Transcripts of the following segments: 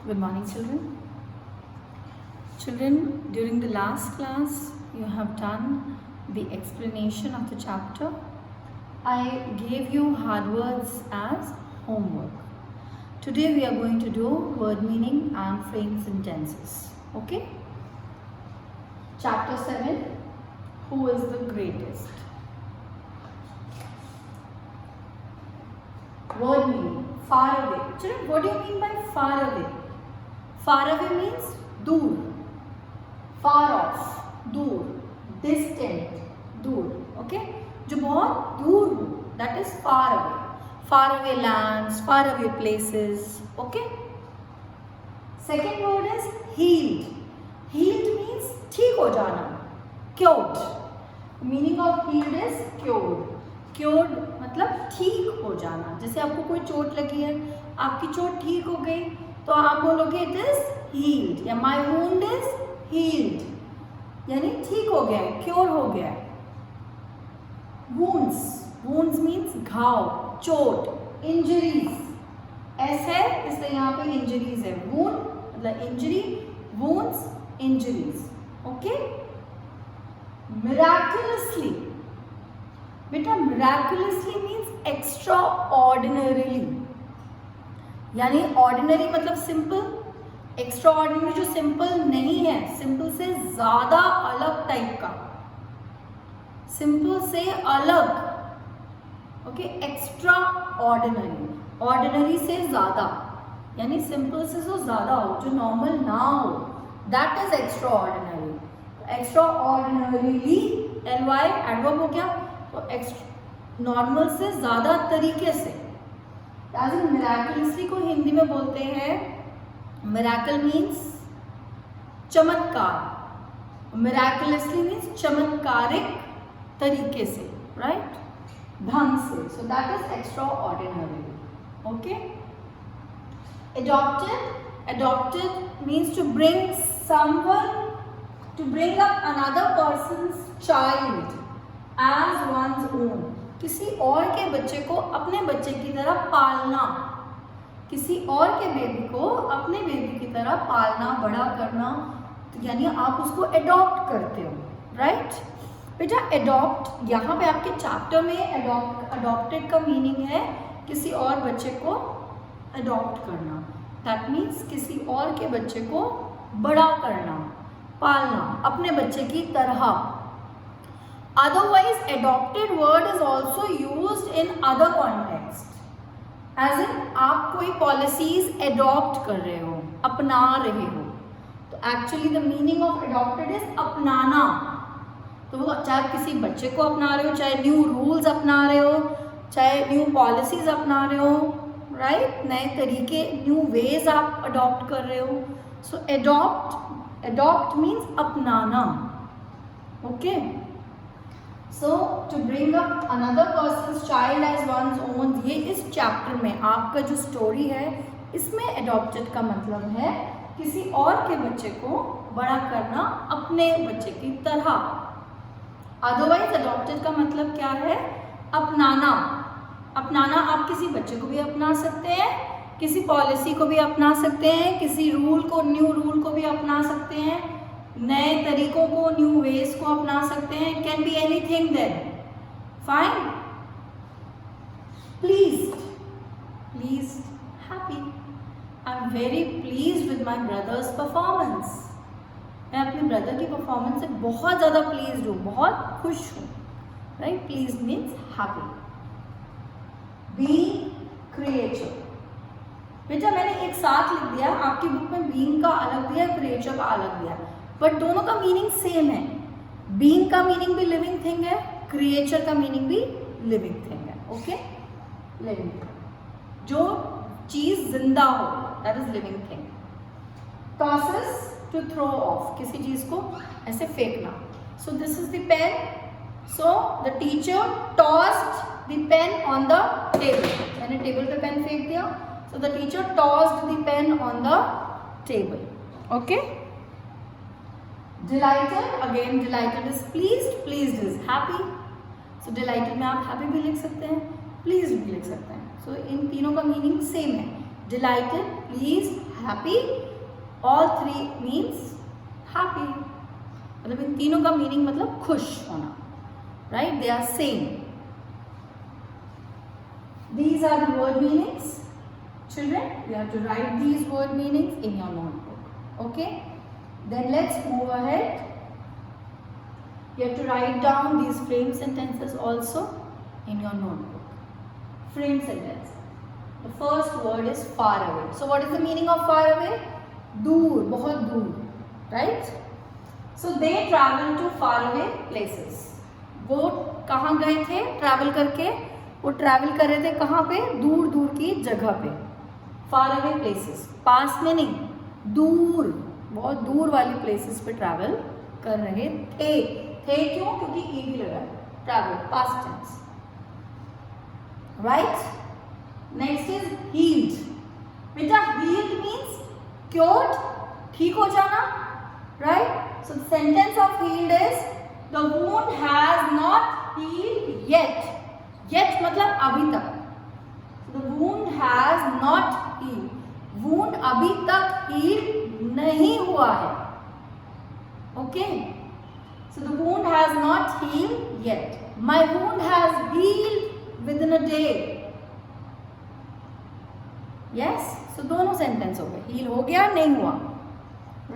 Good morning, children. Children, during the last class, you have done the explanation of the chapter. I gave you hard words as homework. Today we are going to do word meaning and frame sentences. Okay? Chapter 7, Who is the greatest? Word meaning, far away. Children, what do you mean by far away? Far away means दूर, far off, दूर, distant, दूर, okay? जो बहुत दूर हो, that is far away. Far away lands, far away places, okay? Second word is healed. Healed means ठीक हो जाना, cured. Meaning of healed is cured. Cured मतलब ठीक हो जाना. जैसे आपको कोई चोट लगी है, आपकी चोट ठीक हो गई, तो आप बोलोगे इट इज हील्ड या माई वुंड इज हील्ड, यानी ठीक हो गया है, क्योर हो गया है. वुंड्स, वुंड्स मीन्स घाव, चोट, इंजरीज. एस है इसलिए यहाँ पे इंजरीज है. वुंड मतलब injury, wounds, injuries. Okay. Miraculously, बेटा मिराकुलसली मीन्स एक्स्ट्रा ऑर्डिनरीली, यानी ऑर्डिनरी मतलब सिंपल, एक्स्ट्रा ऑर्डिनरी जो सिंपल नहीं है, सिंपल से ज्यादा अलग टाइप का, सिंपल से अलग. ओके. एक्स्ट्रा ऑर्डिनरी, ऑर्डिनरी से ज्यादा, यानी सिंपल से जो ज्यादा हो, जो नॉर्मल ना हो, that is extra ordinary. Extra ordinarily, LY adverb हो गया, तो नॉर्मल से ज्यादा तरीके से. मिराकुलसली को हिंदी में बोलते हैं, मिराकल मीन्स चमत्कार, मिराकुलसली मीन्स चमत्कारिक तरीके से, राइट, ढंग से. So that is extraordinary. Okay. Adopted, adopted means to bring someone, to bring up another person's child as one's own. किसी और के बच्चे को अपने बच्चे की तरह पालना, किसी और के बेबी को अपने बेबी की तरह पालना, बड़ा करना, तो यानी आप उसको एडॉप्ट करते हो, राइट. बेटा एडॉप्ट यहाँ पे आपके चैप्टर में अडॉप्टेड का मीनिंग है किसी और बच्चे को एडॉप्ट करना. दैट मीन्स किसी और के बच्चे को बड़ा करना, पालना अपने बच्चे की तरह. Otherwise, adopted word is also used in other context. As in, आप कोई policies adopt कर रहे हो, अपना रहे हो, तो actually the meaning of adopted is अपनाना. तो वो चाहे किसी बच्चे को अपना रहे हो, चाहे न्यू रूल्स अपना रहे हो, चाहे न्यू पॉलिसीज अपना रहे हो, राइट, नए तरीके, न्यू वेज आप अडॉप्ट कर रहे हो. सो adopt means अपनाना. Okay. So to bring up another person's child as one's own, ये इस चैप्टर में आपका जो स्टोरी है, इसमें adopted का मतलब है किसी और के बच्चे को बड़ा करना अपने बच्चे की तरह. Otherwise adopted का मतलब क्या है? अपनाना. अपनाना, आप किसी बच्चे को भी अपना सकते हैं, किसी पॉलिसी को भी अपना सकते हैं, किसी रूल को, न्यू रूल को भी अपना सकते हैं, नए तरीकों को, न्यू वेज को अपना सकते हैं. Can be anything then. Fine. Pleased, pleased, happy. I am very pleased with my brother's performance. मैं अपने ब्रदर की परफॉर्मेंस से बहुत ज़्यादा प्लीज्ड हूँ, बहुत खुश हूँ, right. Pleased means happy. Be creature. बेटा मैंने एक साथ लिख दिया, आपकी बुक में बीइंग का अलग दिया, क्रिएचर का अलग दिया, बट दोनों का मीनिंग सेम है. बीइंग का मीनिंग भी लिविंग थिंग है, क्रिएचर का मीनिंग भी लिविंग थिंग है. ओके. लिविंग, जो चीज जिंदा हो, that is living thing. Tosses, to throw off, किसी चीज को ऐसे फेंकना. So this is the pen. So the teacher tossed the pen on the table. मैंने टेबल पे पेन फेंक दिया. So the teacher tossed the pen on the table. Okay. Delighted, again delighted is pleased, pleased is happy. So delighted में आप happy भी लिख सकते हैं, pleased भी लिख सकते हैं. So इन तीनों का मीनिंग सेम है. Delighted, pleased, happy. All three means happy. मतलब इन तीनों का मीनिंग मतलब खुश होना, right? They are same. These are the word meanings. Children, you have to write these word meanings in your notebook. Okay? Then let's move ahead. You have to write down these frame sentences also in your notebook. Frame sentence. The first word is far away. So what is the meaning of far away? दूर, बहुत दूर, right? So they travel to far away places. वो कहाँ गए थे travel करके? वो travel कर रहे थे कहाँ पे? दूर दूर की जगह पे. Far away places. पास में नहीं, दूर, बहुत दूर वाली प्लेसेस पे ट्रैवल कर रहे थे. थे क्यों? क्योंकि ई भी लगा है. Travel past tense, right? Next is healed. बेटा हील्ड मीन्स क्योर्ड, ठीक हो जाना, right? So the sentence of healed is the wound has not healed yet. Yet मतलब अभी तक. The wound has not healed. Wound अभी तक हील नहीं हुआ है. Okay? So the wound has not healed yet. My wound has healed within a day. Yes? So दोनों sentence हो गए. Heal हो गया, नहीं हुआ.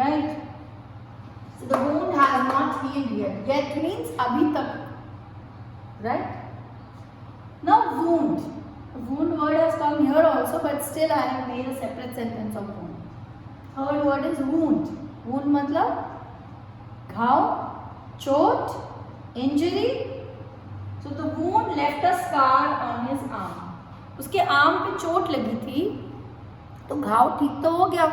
Right? So the wound has not healed yet. Yet means अभी तक. Right? Now wound. Wound word has come here also, but still I have made a separate sentence of wound. Third word is wound. Wound मतलब घाव, चोट, injury. So the wound left a scar on his arm. उसके arm पे चोट लगी थी तो घाव ठीक तो हो गया,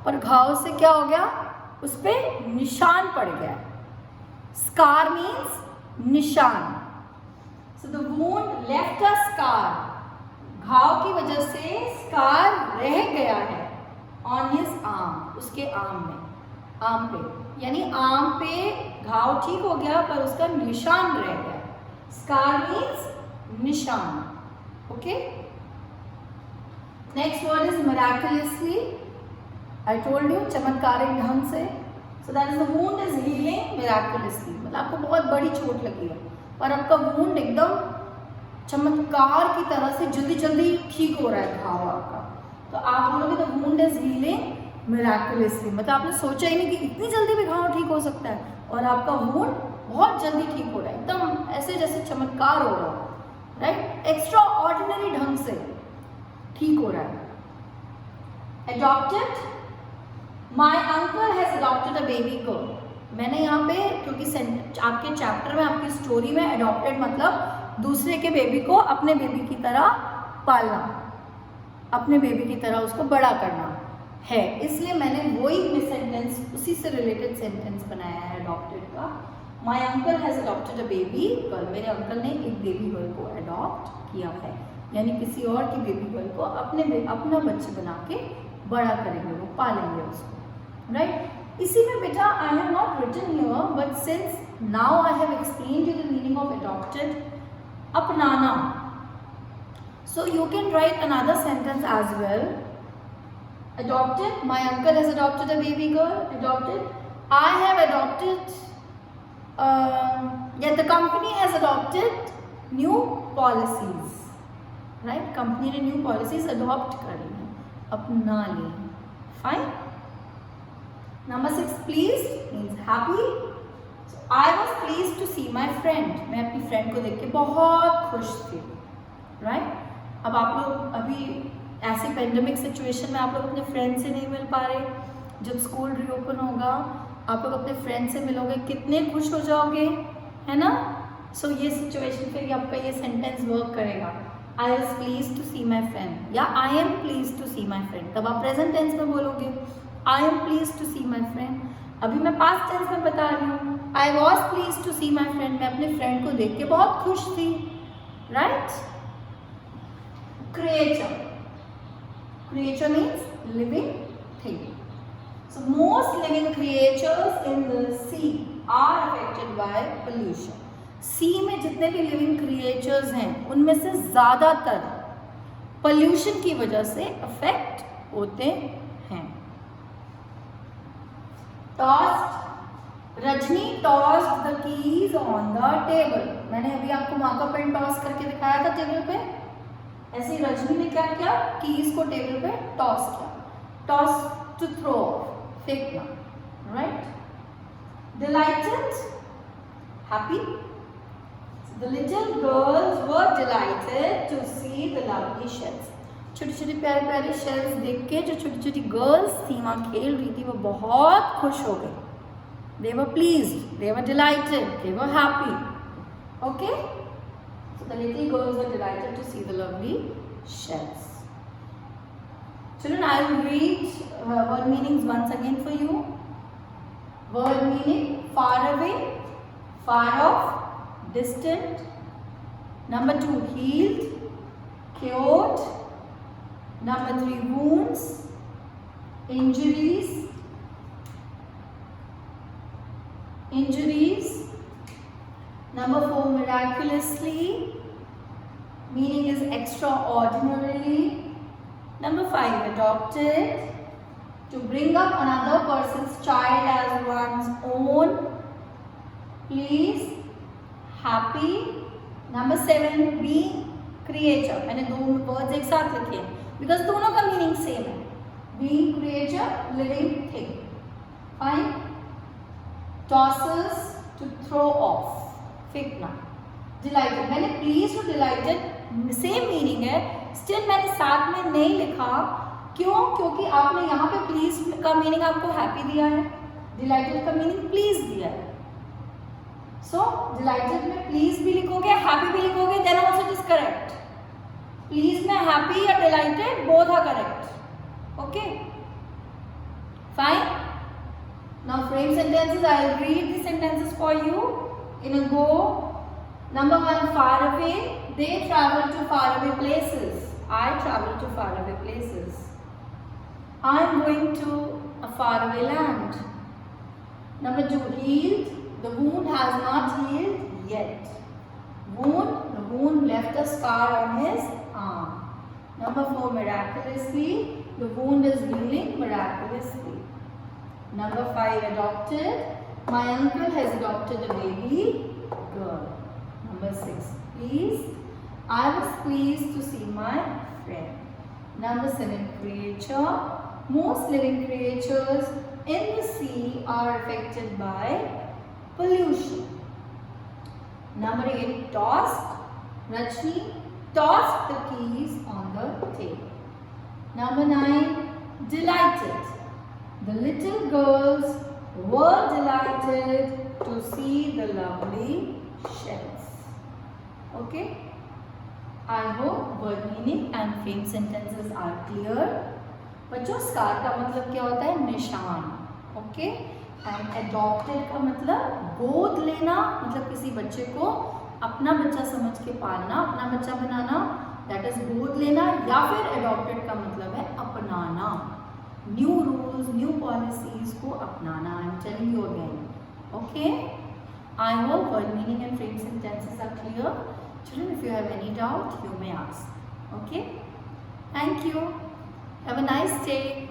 पर घाव से क्या हो गया? उस पे निशान पड़ गया. स्कार मीन्स निशान. So the wound left a scar. घाव की वजह से स्कार रह गया है. On his arm. उसके आर्म में, आर्म पे, यानी आर्म पे घाव ठीक हो गया पर उसका निशान रह गया. स्कार मीन्स निशान. Okay? Next word is miraculously. I told you, चमत्कारिक ढंग से. So that is the wound is healing miraculously. मतलब आपको बहुत बड़ी चोट लगी है पर आपका वुंड एकदम चमत्कार की तरह से जल्दी जल्दी ठीक हो रहा है घाव आपका. तो आप बोलोगे the wound is healing miraculously. मतलब आपने सोचा ही नहीं कि इतनी जल्दी भी घाव ठीक हो सकता है, और आपका वुंड बहुत जल्दी ठीक हो रहा है, एकदम ऐसे जैसे चमत्कार हो रहा है, राइट? एक्स्ट्रा ऑर्डिनरी ढंग से ठीक हो रहा है. Adopted. My uncle has adopted a baby girl. मैंने यहाँ पे, क्योंकि आपके चैप्टर में, आपकी स्टोरी में एडॉप्टेड मतलब दूसरे के बेबी को अपने बेबी की तरह पालना, अपने बेबी की तरह उसको बड़ा करना है, इसलिए मैंने वही सेंटेंस, उसी से रिलेटेड सेंटेंस बनाया है एडॉप्टेड का. My uncle has adopted a baby girl. मेरे अंकल ने एक बेबी गर्ल को अडॉप्ट किया है, यानी किसी और की बेबी गर्ल को अपना बच्चे बना के बड़ा करेंगे, वो पालेंगे उसको, राइट? इसी में बेटा I have not written here, but since now I have explained you the meaning of adopted, अपनाना. So you can write another sentence as well. Adopted. My uncle has adopted a baby girl. Adopted. I have adopted. Yeah, the company has adopted new policies. Right? Company ने new policies adopt कर ली हैं, अपना ली. Fine. Number 6, pleased means happy. So I was pleased to see my friend. मैं अपनी friend को देख के बहुत खुश थी. Right? अब आप लोग अभी ऐसे पेंडेमिक सिचुएशन में आप लोग अपने फ्रेंड से नहीं मिल पा रहे. जब स्कूल रीओपन होगा आप लोग अपने फ्रेंड से मिलोगे, कितने खुश हो जाओगे, है ना? सो ये सिचुएशन फिर आपका ये सेंटेंस वर्क करेगा. I was pleased to see my friend या I am pleased to see my friend. तब आप प्रेजेंट टेंस में बोलोगे I am pleased to see my friend. अभी मैं पास्ट टेंस में बता रही हूँ. I was pleased to see my friend. मैं अपने फ्रेंड को देख के बहुत खुश थी, right? Creature. Creature means living thing. So most living creatures in the sea are affected by pollution. Sea में जितने भी living creatures हैं उनमें से ज़्यादातर pollution की वजह से affect होते हैं. Tossed, Rajni tossed the keys on the table. मैंने अभी आपको मार्कर पेन टॉस करके दिखाया था टेबल पे, ऐसे ही रजनी ने क्या किया, कीज को टेबल पे टॉस किया। टॉस टू थ्रो, फेंकना, right. Delighted, happy. So the little girls were delighted to see the lovely shells. छोटी छोटी प्यारे प्यारे शेल्स देख के जो छोटी छोटी गर्ल्स थी वहाँ खेल रही थी वो बहुत खुश हो गई। They were pleased, they were delighted, they were happy. Okay? So the little girls were delighted to see the lovely shells. Children, I will read word meanings once again for you. Word meaning: far away, far off, distant. Number 2, healed, cured. Number 3, wounds, injuries, injuries. Number 4, miraculously, meaning is extraordinarily. Number 5, adopted, to bring up another person's child as one's own. Please, happy. Number 7, being, creature. मैंने दो words एक साथ लिखे हैं because दोनों का meaning same है। being, creature, living thing. Fine. Tosses, to throw off, फेंकना। Delighted, मैंने pleased और delighted सेम मीनिंग है, स्टिल मैंने साथ में नहीं लिखा। क्यों? क्योंकि आपने यहाँ पे प्लीज का मीनिंग आपको हैप्पी दिया है, डिलाइटेड का मीनिंग प्लीज दिया है। सो डिलाइटेड में प्लीज भी लिखोगे, हैप्पी भी लिखोगे, then also it is correct. Pleased में हैप्पी या delighted both are correct. Okay, fine. Now frame sentences, I will read the sentences for you in a go. Number 1, far away, they travel to far away places, I travel to faraway places. I am going to a faraway land. Number 2, healed. The wound has not healed yet. Wound, the wound left a scar on his arm. Number 4, miraculously. The wound is healing miraculously. Number 5, adopted. My uncle has adopted a baby girl. Number 6, please. I was pleased to see my friend. Number 7, creature. Most living creatures in the sea are affected by pollution. Number 8, tossed. Rajni tossed the keys on the table. Number 9, delighted. The little girls were delighted to see the lovely shells. Okay? I hope word meaning and frame sentences are clear. बच्चों, scar का मतलब क्या होता है? निशान। Okay, and adopted का मतलब गोद लेना, मतलब किसी बच्चे को अपना बच्चा समझ के पालना, अपना बच्चा बनाना, दैट इज गोद लेना। या फिर एडॉप्टेड का मतलब है अपनाना, न्यू रूल्स, न्यू पॉलिसीज को अपनाना। I am telling you again. Okay, I hope word meaning and frame sentences are clear. Children, if you have any doubt, you may ask. Okay? Thank you. Have a nice day.